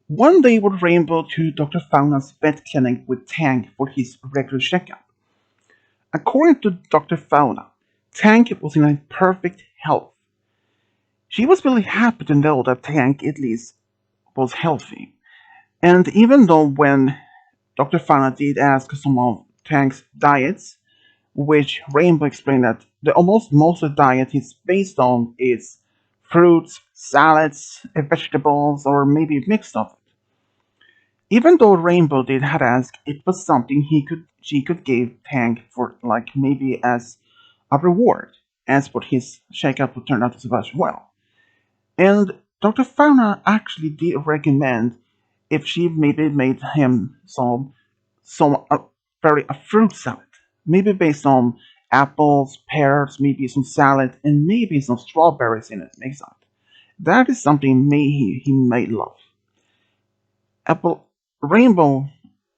One day would Rainbow to Dr. Fauna's vet clinic with Tank for his regular checkup. According to Dr. Fauna, Tank was in perfect health. She was really happy to know that Tank at least was healthy. And even though when Dr. Fauna did ask some of Tank's diets, which Rainbow explained that the almost most of the diet is based on is fruits, salads, vegetables, or maybe a mix of it. Even though Rainbow did had asked, it was something she could give Tank for like maybe as a reward, as what his shakeup would turn out to be as well. And Dr. Fauna actually did recommend if she maybe made him some very a fruit salad, maybe based on apples, pears, maybe some salad, and maybe some strawberries in it mixed up. That is something he may love. Apple Rainbow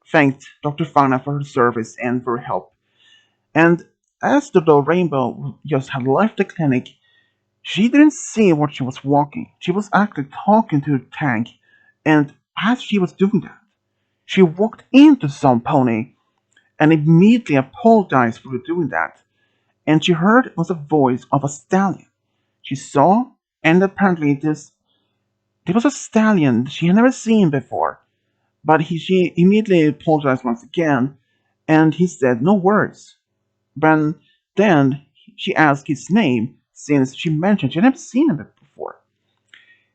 thanked Dr. Fauna for her service and for her help. And as the Rainbow just had left the clinic, she didn't see what she was walking. She was actually talking to the tank, and as she was doing that, she walked into some pony and immediately apologized for doing that. And she heard it was a voice of a stallion. She saw, and apparently there was a stallion she had never seen before. But she immediately apologized once again, and he said no words. But then she asked his name, since she mentioned she had never seen him before.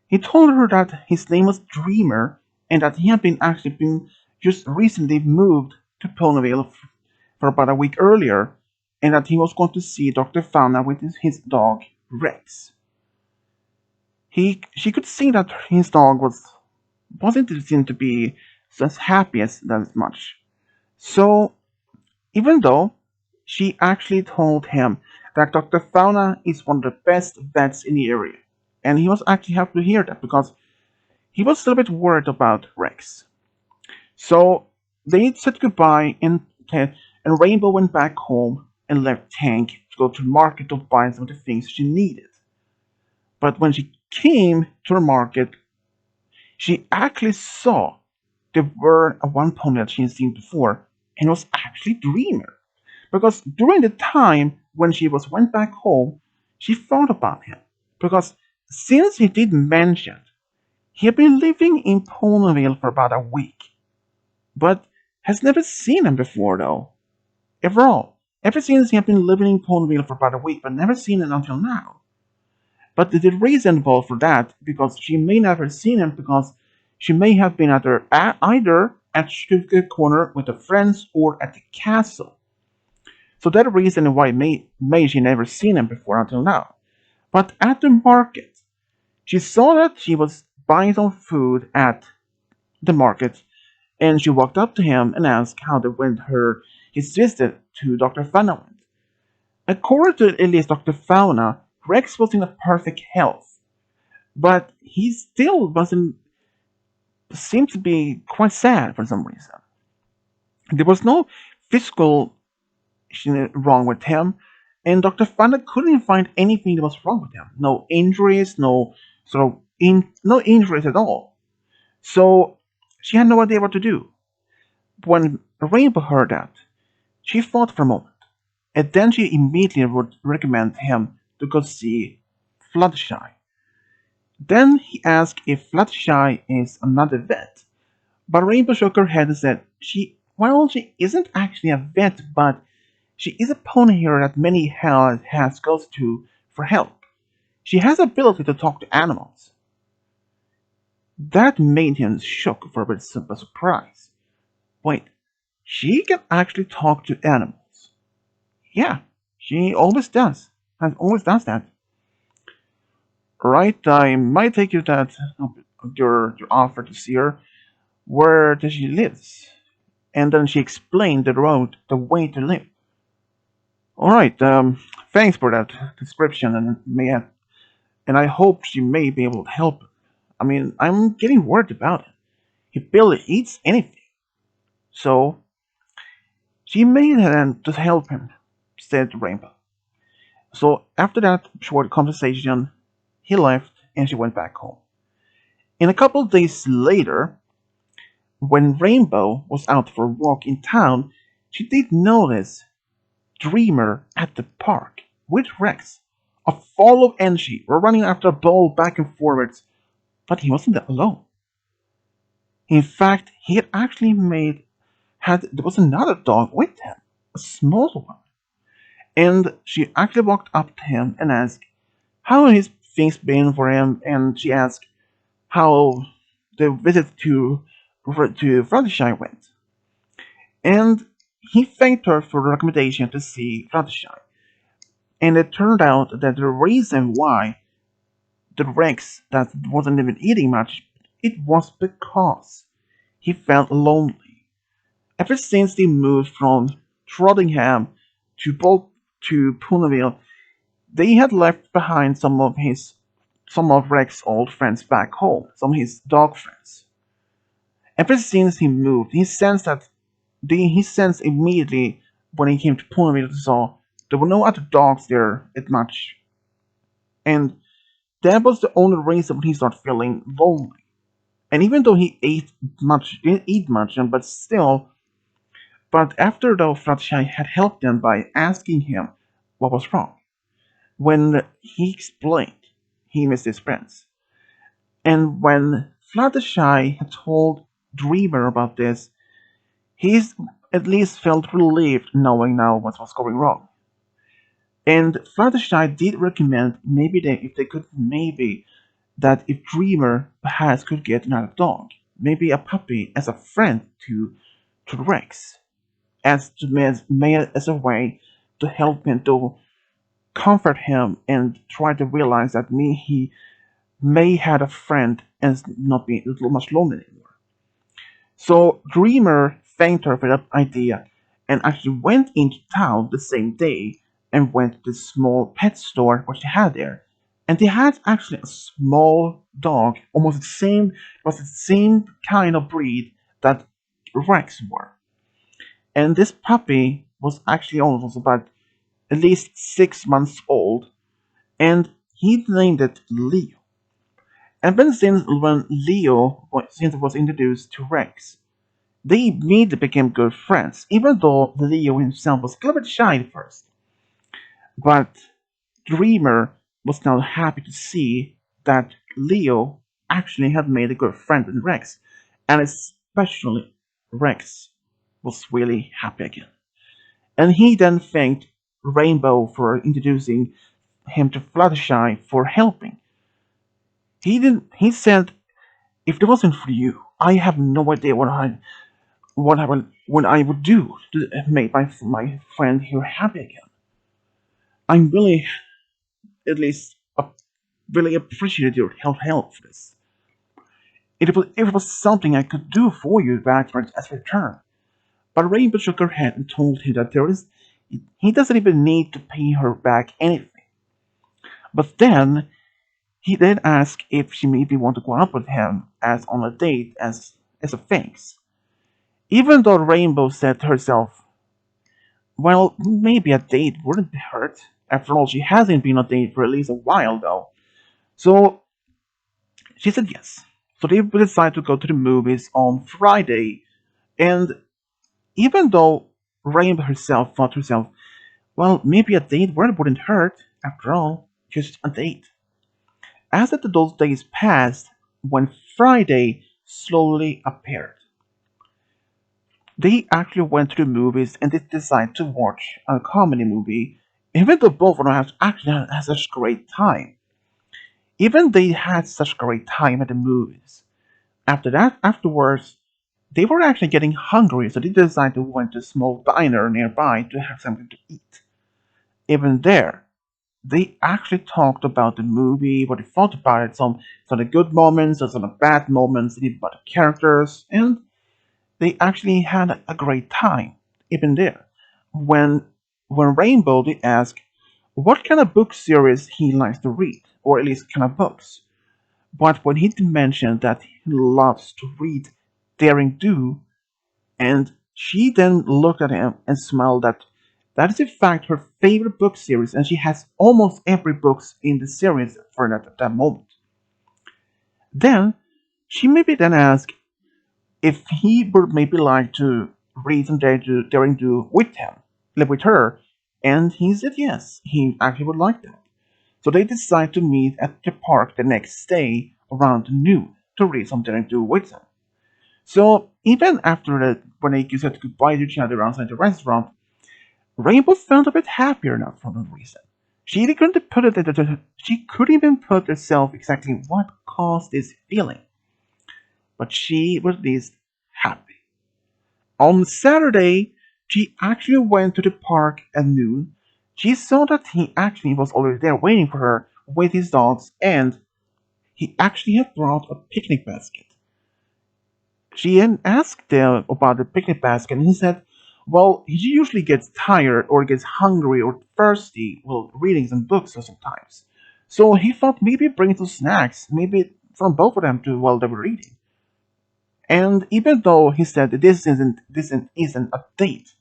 He told her that his name was Dreamer, and that he had been actually been just recently moved to Ponyville for about a week earlier, and that he was going to see Dr. Fauna with his dog Rex. She could see that his dog wasn't seem to be as happy as that much. So even though she actually told him that Dr. Fauna is one of the best vets in the area, and he was actually happy to hear that because he was a little bit worried about Rex. So they said goodbye, and Rainbow went back home and left Tank to go to the market to buy some of the things she needed. But when she came to the market, she actually saw there were a one pony that she had seen before, and it was actually Dreamer. Because during the time when she went back home, she thought about him. Because since he did mention he had been living in Ponyville for about a week, but has never seen him before though. Ever all. Ever since he had been living in Ponyville for about a week, but never seen him until now. But the reason was for that because she may never seen him because she may have been either at the corner with her friends or at the castle. So that reason why may she never seen him before until now. But at the market, she saw that she was buying some food at the market, and she walked up to him and asked how the went his visit to Dr. Fauna went. According to at least Dr. Fauna, Rex was in a perfect health, but he still wasn't seemed to be quite sad for some reason. There was no physical wrong with him, and Dr. Fanda couldn't find anything that was wrong with him. No injuries, no no injuries at all. So she had no idea what to do. When Rainbow heard that, she thought for a moment, and then she immediately would recommend him to go see Fluttershy. Then he asked if Fluttershy is another vet, but Rainbow shook her head and said she isn't actually a vet, but she is a pony hero that many has goes to for help. She has the ability to talk to animals. That made him shook for a bit of a surprise. Wait, she can actually talk to animals? Yeah, she always does. And always does that. Right, I might take you that your offer to see her. Where does she lives? And then she explained the way to live. All right, thanks for that description, and I hope she may be able to help. I mean, I'm getting worried about it. He barely eats anything, so she may then just help him," said Rainbow. So after that short conversation, he left and she went back home. And a couple of days later, When Rainbow was out for a walk in town, she did notice Dreamer at the park with Rex, a full of energy, were running after a ball back and forwards, but he wasn't alone. In fact, he had actually there was another dog with him, a small one. And she actually walked up to him and asked how his things been for him, and she asked how the visit to Fluttershy went. And he thanked her for the recommendation to see Fluttershy. And it turned out that the reason why the Rex that wasn't even eating much, it was because he felt lonely. Ever since they moved from Trottingham to to Punaville, they had left behind some of Rex's old friends back home, some of his dog friends. Ever since he moved, he sensed immediately when he came to Punaville saw there were no other dogs there that much, and that was the only reason he started feeling lonely. And even though didn't eat much, but still, but after though Fluttershy had helped him by asking him what was wrong, when he explained he missed his friends, and when Fluttershy had told Dreamer about this, he's at least felt relieved knowing now what was going wrong. And Fluttershy did recommend if they could that if Dreamer perhaps could get another dog, maybe a puppy as a friend to Rex, as a way to help him to comfort him and try to realize that he may had a friend and not be much lonely anymore. So Dreamer thanked her for that idea and actually went into town the same day and went to the small pet store which they had there. And they had actually a small dog, almost the same kind of breed that Rex were. And this puppy was actually almost about at least 6 months old, and he named it Leo. And then since when since it was introduced to Rex, they immediately became good friends, even though Leo himself was a little bit shy at first. But Dreamer was now happy to see that Leo actually had made a good friend with Rex, and especially Rex was really happy again. And he then thanked Rainbow for introducing him to Fluttershy for helping. He said, if it wasn't for you, I have no idea what I would do to make my friend here happy again. I'm really at least really appreciate your help for this. It was something I could do for you back as a return. But Rainbow shook her head and told him that he doesn't even need to pay her back anything. But then he then asked if she maybe want to go out with him as on a date as a thanks. Even though Rainbow said to herself, well, maybe a date wouldn't hurt. After all, she hasn't been on a date for at least a while though. So she said yes. So they decided to go to the movies on Friday, and even though Rainbow herself thought to herself, well, maybe a date wouldn't hurt. After all, just a date. As those days passed, when Friday slowly appeared, they actually went to the movies and they decided to watch a comedy movie, even though both of them actually had such a great time. Even they had such a great time at the movies. Afterwards, they were actually getting hungry, so they decided to go to a small diner nearby to have something to eat. Even there, they actually talked about the movie, what they thought about it, some of the good moments, some of the bad moments, about the characters, and they actually had a great time, even there. When when Rainbow did ask what kind of book series he likes to read, or at least kind of books. But when he did mention that he loves to read Daring Do, and she then looked at him and smiled that is in fact her favorite book series, and she has almost every book in the series for that moment. Then she maybe then asked if he would maybe like to read some Daring Do with him, live with her, and he said yes, he actually would like that. So they decide to meet at the park the next day around noon to read some Daring Do with him. So even after that, when they said goodbye to each other outside the restaurant, Rainbow felt a bit happier now for no reason. She couldn't even put herself exactly what caused this feeling, but she was at least happy. On Saturday, she actually went to the park at noon. She saw that he actually was already there waiting for her with his dogs, and he actually had brought a picnic basket. She then asked him about the picnic basket, and he said, well, he usually gets tired or gets hungry or thirsty while reading some books or sometimes. So he thought maybe bring some snacks, maybe from both of them to while they were reading. And even though he said that this isn't a date,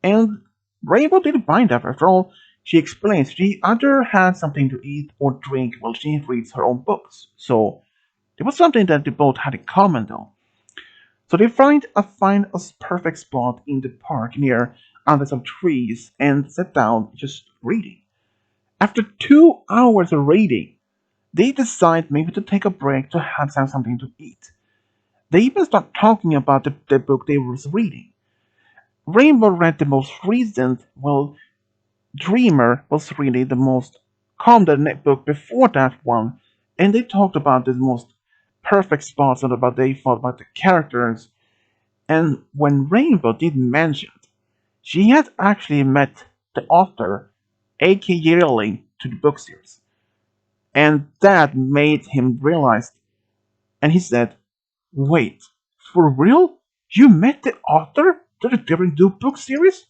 and Rainbow didn't mind that. After all, she explains she either had something to eat or drink while she reads her own books. So it was something that they both had in common, though. So they find a perfect spot in the park near under some trees and sit down just reading. After 2 hours of reading, they decide maybe to take a break to have something to eat. They even start talking about the book they were reading. Rainbow read the most recent, well, Dreamer was really the most common book before that one, and they talked about the most perfect spots and about they thought about the characters. And when Rainbow did mention it, she had actually met the author, A.K. Yearling, to the book series. And that made him realize, and he said, wait, for real? You met the author to the Daring Do book series?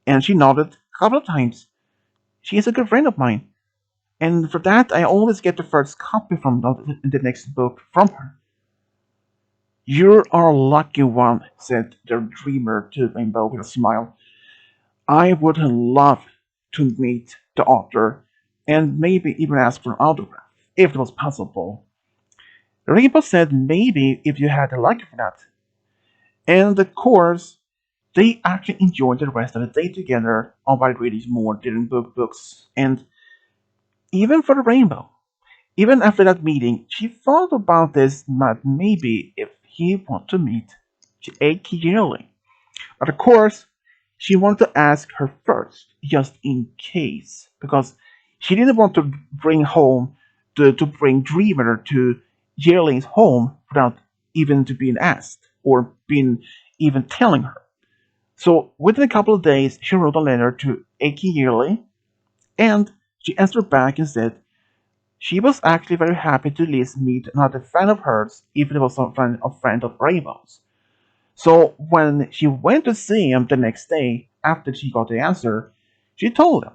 And she nodded a couple of times. She is a good friend of mine, and for that I always get the first copy from the next book from her. You're our lucky one, said the dreamer to Rainbow with a smile. I would love to meet the author and maybe even ask for an autograph, if it was possible. Rainbow said maybe if you had the luck for that. And of course, they actually enjoyed the rest of the day together while reading more different books. And even for the Rainbow, even after that meeting, she thought about this that maybe if he wanted to meet A.K. Yearling. But of course, she wanted to ask her first, just in case, because she didn't want to bring Dreamer to Yearling's home without even to being asked or being even telling her. So within a couple of days, she wrote a letter to A.K. Yearling, and she answered back and said she was actually very happy to at least meet another friend of hers, even if it was a friend of Rainbow's. So when she went to see him the next day after she got the answer, she told him,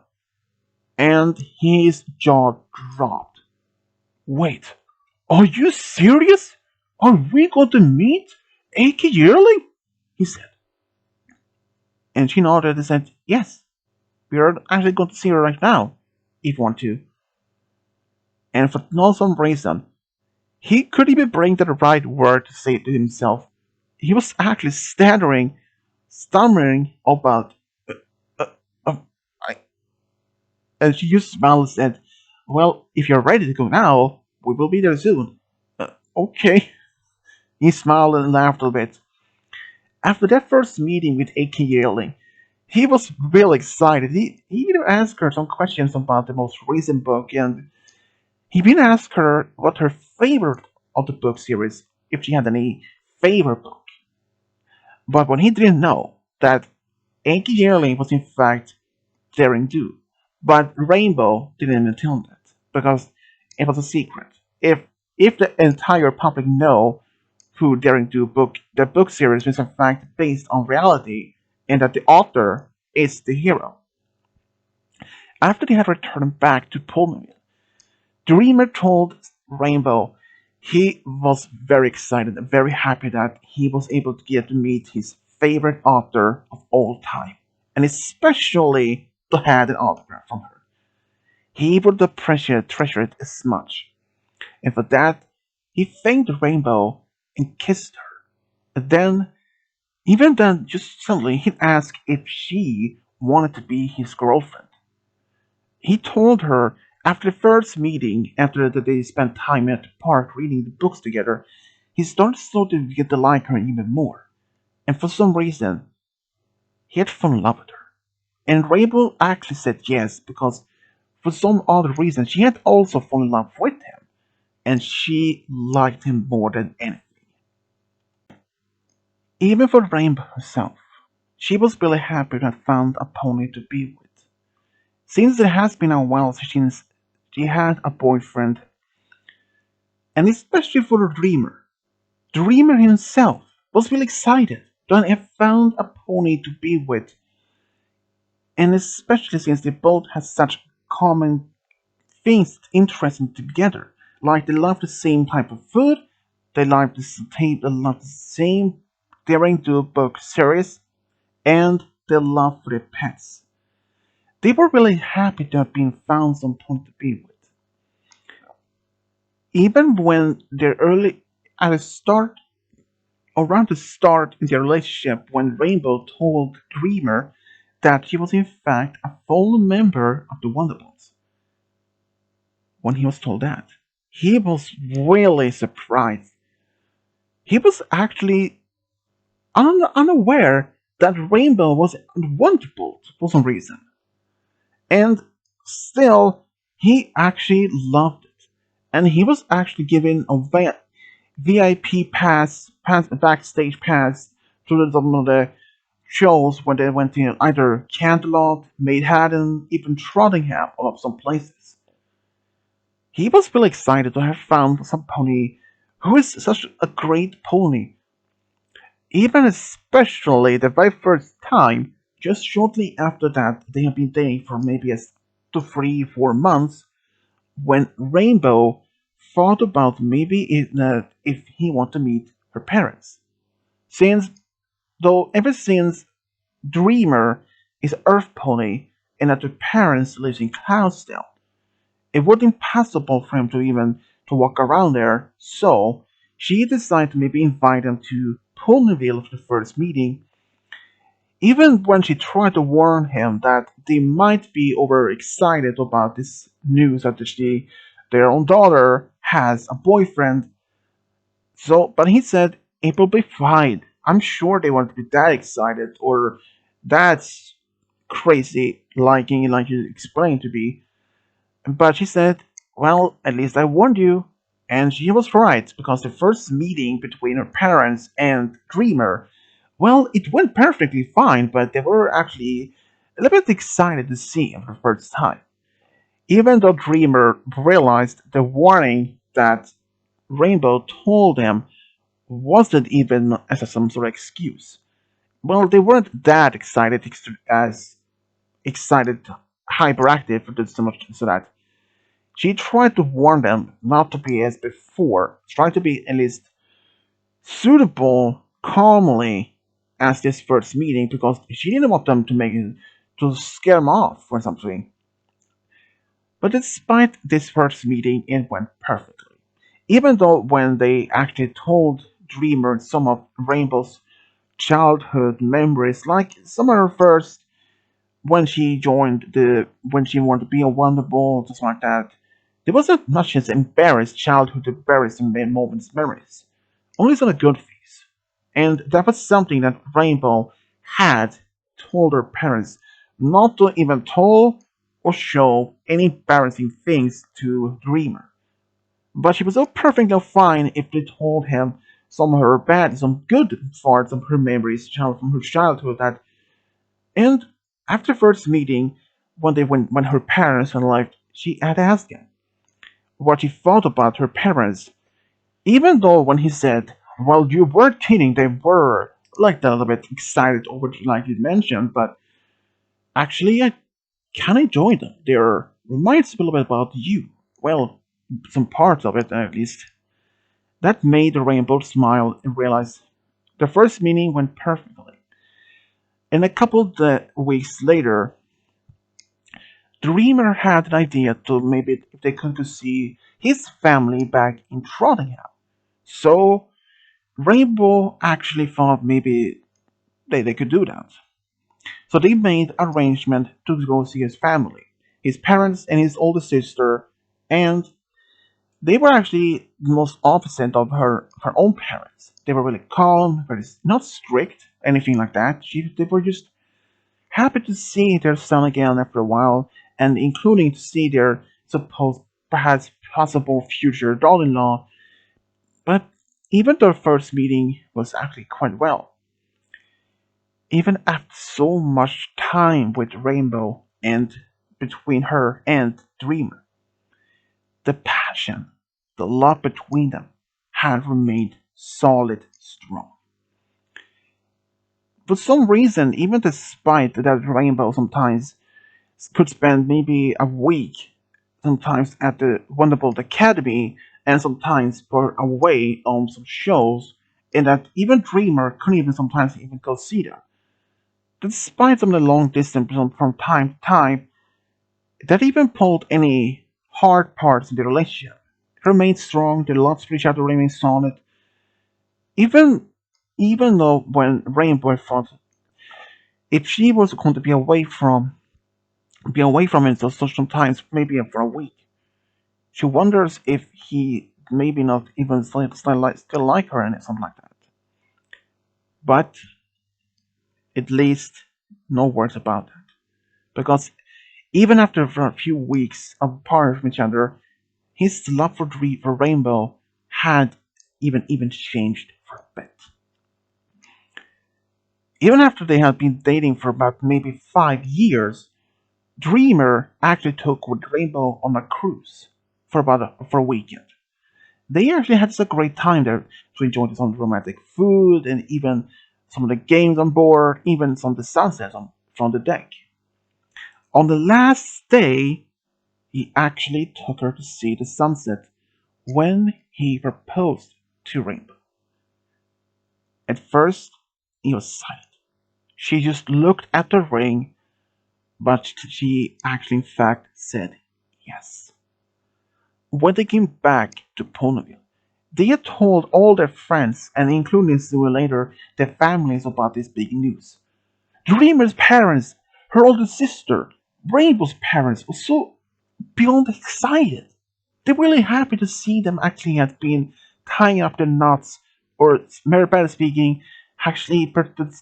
and his jaw dropped. Wait, are you serious? Are we going to meet A.K. Yearling? He said. And she nodded and said, yes, we are actually going to see her right now, if you want to. And for no some reason, he couldn't even bring the right word to say to himself. He was actually stammering about, uh, uh, I, and she just smiled and said, well, if you're ready to go now, we will be there soon. Okay. He smiled and laughed a bit. After that first meeting with A.K. Yearling, he was really excited. He even asked her some questions about the most recent book, and he even asked her what her favorite of the book series, if she had any favorite book. But when he didn't know that A.K. Yearling was in fact Daring Do, but Rainbow didn't even tell him that because it was a secret. If the entire public know who Daring Do the book series is in fact based on reality and that the author is the hero. After they had returned back to Pullman, Dreamer told Rainbow he was very excited and very happy that he was able to get to meet his favorite author of all time, and especially to have an autograph from her. He would treasure it as much, and for that he thanked the Rainbow and kissed her. Then, even then, just suddenly he'd ask if she wanted to be his girlfriend. He told her after the first meeting, after that they spent time at the park reading the books together, he started slowly to get to like her even more. And for some reason, he had fallen in love with her. And Rabel actually said yes because for some other reason she had also fallen in love with him, and she liked him more than anything. Even for Rainbow herself, she was really happy to have found a pony to be with. Since it has been a while since she had a boyfriend, and especially for the Dreamer. Dreamer himself was really excited to have found a pony to be with, and especially since they both had such common things interesting together. Like they love the same type of food, they love the same daring to book series, and they love for their pets. They were really happy to have been found someone to be with. Even when they're early at the start, around the start in their relationship, when Rainbow told Dreamer that he was in fact a full member of the Wonderbolts. When he was told that, he was really surprised. He was actually unaware that Rainbow was a Wonderbolt for some reason. And still, he actually loved it. And he was actually given a VIP backstage pass to some of the shows when they went to either Canterlot, Maidhaven, even Trottingham, or some places. He was really excited to have found some pony who is such a great pony. Even especially the very first time, just shortly after that, they have been dating for maybe 2, 3, 4 months, when Rainbow thought about maybe if he wanted to meet her parents. Since, though, ever since Dreamer is Earth Pony and that her parents live in Cloudsdale, it was impossible for him to even to walk around there, so she decided to maybe invite him to Ponyville for the first meeting, even when she tried to warn him that they might be overexcited about this news that their own daughter has a boyfriend. So, but he said it will be fine. I'm sure they won't be that excited or that's crazy, like you explained to be. But she said, "Well, at least I warned you." And she was right, because the first meeting between her parents and Dreamer, well, it went perfectly fine, but they were actually a little bit excited to see him for the first time. Even though Dreamer realized the warning that Rainbow told him wasn't even as some sort of excuse. Well, they weren't that excited as excited, hyperactive, so much so that she tried to warn them not to be as before, try to be at least suitable calmly as this first meeting because she didn't want them to make it to scare them off or something. But despite this first meeting, it went perfectly. Even though when they actually told Dreamer some of Rainbow's childhood memories, like some of her first when she wanted to be a Wonderbolt, just like that. There wasn't much as embarrassed childhood embarrassing moments memories. Only some good things. And that was something that Rainbow had told her parents not to even tell or show any embarrassing things to Dreamer. But she was so perfectly fine if they told him some good parts of her memories from her childhood that and after first meeting, when her parents had left, she had asked him what he thought about her parents. Even though when he said, "Well, you were kidding," they were like a little bit excited over like you mentioned, but actually I kinda enjoyed them. They reminds me a little bit about you. Well, some parts of it at least. That made the Rainbow smile and realize the first meeting went perfectly. And a couple of weeks later, Dreamer had an idea to maybe if they could to see his family back in Trottingham. So Rainbow actually thought maybe they could do that. So they made arrangement to go see his family, his parents and his older sister, and they were actually the most opposite of her own parents. They were really calm, very not strict, anything like that. They were just happy to see their son again after a while, and including to see their supposed perhaps possible future daughter-in-law. But even their first meeting was actually quite well. Even after so much time with Rainbow and between her and Dreamer, the passion, the love between them had remained solid strong. For some reason, even despite that Rainbow sometimes could spend maybe a week, sometimes at the Wonderbolt Academy, and sometimes were away on some shows, and that even Dreamer couldn't even sometimes even go see them. Despite some of the long distance from time to time, that even pulled any hard parts in the relationship. It remained strong, the love for each other remained solid. Even even though when Rainbow thought if she was going to be away from him so sometimes maybe for a week, she wonders if he maybe not even still like her and something like that. But at least no words about that. Because even after a few weeks apart from each other, his love for Rainbow had even changed for a bit. Even after they had been dating for about maybe 5 years, Dreamer actually took with Rainbow on a cruise for a weekend. They actually had such a great time there to enjoy some romantic food and even some of the games on board, even some of the sunsets from the deck. On the last day, he actually took her to see the sunset when he proposed to Rainbow. At first, he was silent. She just looked at the ring, but she actually, in fact, said yes. When they came back to Ponyville, they had told all their friends, and including sooner or later their families, about this big news. Dreamer's parents, her older sister, Rainbow's parents were so beyond excited. They were really happy to see them actually had been tying up their knots, or better speaking, actually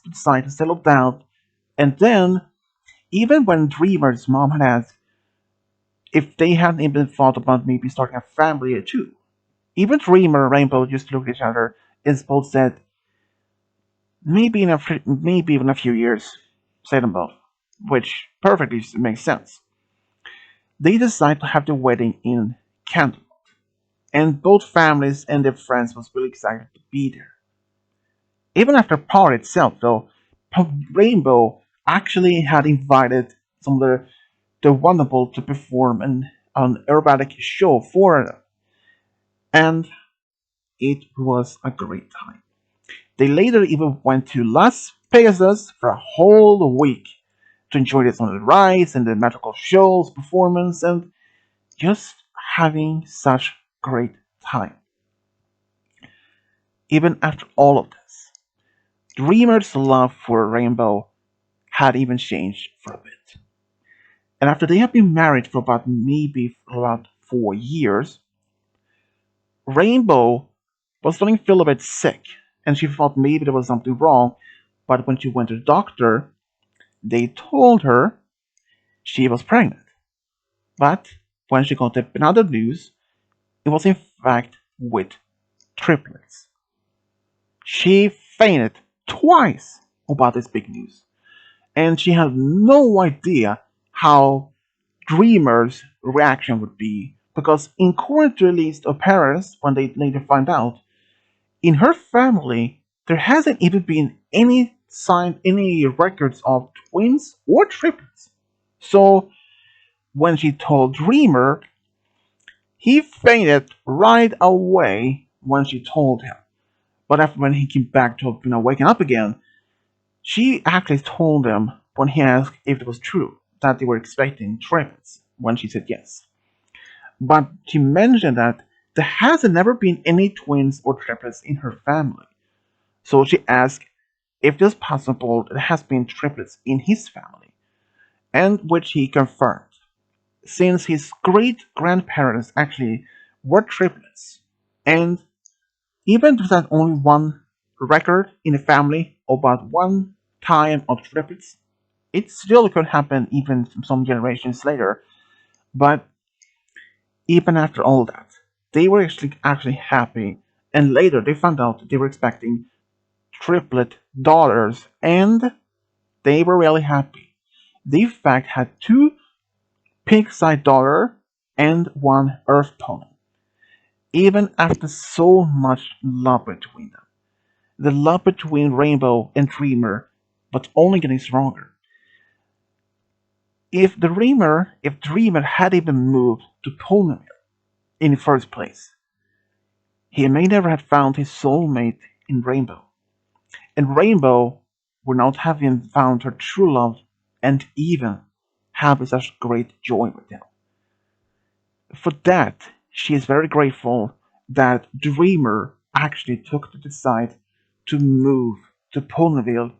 decided to settle down. And then, even when Dreamer's mom had asked if they hadn't even thought about maybe starting a family too, even Dreamer and Rainbow just looked at each other and both said, maybe even a few years, say them both, which perfectly makes sense. They decided to have the wedding in Canada, and both families and their friends was really excited to be there. Even after the party itself, though, Rainbow actually had invited some of the Wonderful to perform an aerobatic show for them, and it was a great time. They later even went to Las Vegas for a whole week to enjoy the rides and the magical shows, performance, and just having such great time. Even after all of this, Dreamer's love for Rainbow had even changed for a bit. And after they had been married for about maybe about 4 years, Rainbow was starting to feel a bit sick, and she thought maybe there was something wrong. But when she went to the doctor, they told her she was pregnant. But when she got the another news, it was in fact with triplets. She fainted twice about this big news, and she had no idea how Dreamer's reaction would be, because according to at least her parents, when they later find out, in her family there hasn't even been any sign, any records of twins or triplets. So when she told Dreamer, he fainted right away when she told him. But after when he came back to waking up again, she actually told him when he asked if it was true that they were expecting triplets when she said yes. But she mentioned that there has never been any twins or triplets in her family. So she asked if it is possible there has been triplets in his family, and which he confirmed, since his great grandparents actually were triplets. And even if there's only one record in a family about one time of triplets, it still could happen even some generations later. But even after all that, they were actually happy, and later they found out they were expecting triplet daughters, and they were really happy. They in fact had two pig-sized daughter and one earth pony, even after so much love between them. The love between Rainbow and Dreamer was only getting stronger. If Dreamer had even moved to Ponyville in the first place, he may never have found his soulmate in Rainbow. And Rainbow would not have even found her true love and even having such great joy with him. For that, she is very grateful that Dreamer actually took to decide to move to Ponyville,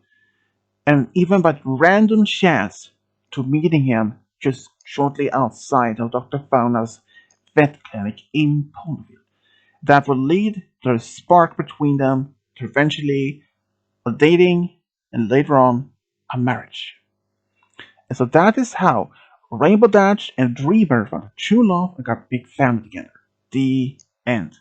and even by random chance to meeting him just shortly outside of Dr. Fauna's vet clinic in Ponyville. That would lead to a spark between them to eventually a dating and later on a marriage. And so that is how Rainbow Dash and Dreamer found true love and got a big family together. The end.